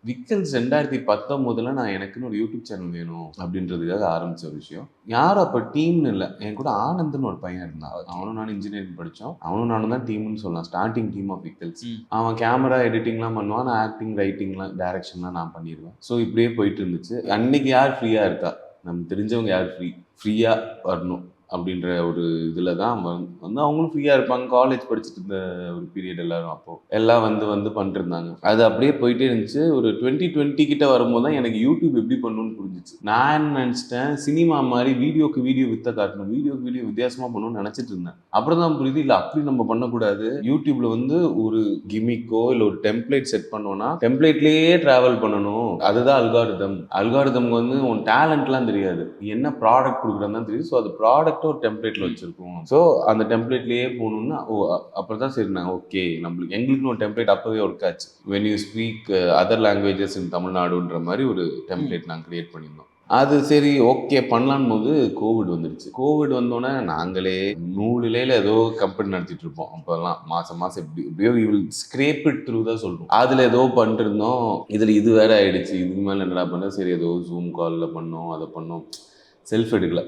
விக்கல்ஸ் 2019 நான் எனக்குன்னு ஒரு யூடியூப் சேனல் வேணும் அப்படின்றதுக்காக ஆரம்பிச்ச ஒரு விஷயம். யாரும் அப்போ டீம்னு இல்லை, என் கூட ஆனந்த்னு ஒரு பையன் இருந்தான். அவனும் நானும் இன்ஜினியரிங் படித்தோம். அவனும் நானும் தான் டீம்னு சொல்லலாம், ஸ்டார்டிங் டீம் ஆஃப் விக்கல்ஸ். அவன் கேமரா எடிட்டிங்லாம் பண்ணுவான், நான் ஆக்டிங், ரைட்டிங்லாம், டைரக்ஷன்லாம் நான் பண்ணிடுவேன். ஸோ இப்படியே போயிட்டு இருந்துச்சு. அன்னைக்கு யார் ஃப்ரீயாக இருக்கா, நம்ம தெரிஞ்சவங்க யார் ஃப்ரீயாக வரணும் அப்படின்ற ஒரு இதில் தான் வந்து அவங்களும் ஃப்ரீயாக இருப்பாங்க. காலேஜ் படிச்சுட்டு இருந்த ஒரு பீரியட் எல்லாரும் அப்போ எல்லாம் வந்து பண்ணிருந்தாங்க. அது அப்படியே போயிட்டே இருந்துச்சு. ஒரு 2020 கிட்ட வரும்போது தான் எனக்கு யூடியூப் எப்படி பண்ணணும்னு புரிஞ்சிச்சு. நான் என்ன நினச்சிட்டேன், சினிமா மாதிரி வீடியோக்கு வீடியோ வித்த காட்டணும், வீடியோக்கு வீடியோ வித்தியாசமாக பண்ணணும்னு நினச்சிட்டு இருந்தேன். அப்புறம் தான் புரியுது, இல்லை அப்படி நம்ம பண்ணக்கூடாது. யூடியூப்ல வந்து ஒரு கிமிக்கோ இல்லை ஒரு டெம்ப்ளேட் செட் பண்ணோம்னா டெம்ப்ளேட்லேயே டிராவல் பண்ணணும். அதுதான் அல்காரிதம் வந்து உன் டேலண்ட்லாம் தெரியாது, என்ன ப்ராடக்ட் கொடுக்குறதுன்னு தான் தெரியுது. ஸோ அது ப்ராடக்ட் ஒரு டெம்ப்ளேட்ல வச்சிருக்கோம். ஸோ அந்த டெம்ப்ளேட்லயே போகணும்னா அப்புறம் தான் சரி, நான் ஓகே எங்களுக்குன்னு ஒரு டெம்ப்ளேட் அப்பவே ஒர்க் ஆச்சு. when you speak other languages in தமிழ்நாடுன்ற மாதிரி ஒரு டெம்ப்ளேட் நாங்கள் கிரியேட் பண்ணியிருந்தோம். அது சரி ஓகே பண்ணலான்னு போது கோவிட் வந்துடுச்சு. கோவிட் வந்தோடனே நாங்களே நூலிலையில் ஏதோ கம்பெனி நடத்திட்டு இருப்போம். அப்போல்லாம் மாதம் எப்படியோ ஸ்கிரேப் இட் த்ரூ தான் சொல்லுவோம். அதில் ஏதோ பண்ணிட்டு இருந்தோம். இதில் இது வேற ஆயிடுச்சு. இதுக்கு மேலே என்னடா பண்ண, சரி ஏதோ ஜூம் காலில் பண்ணோம், அதை பண்ணோம், செல்ஃப் எடுக்கல.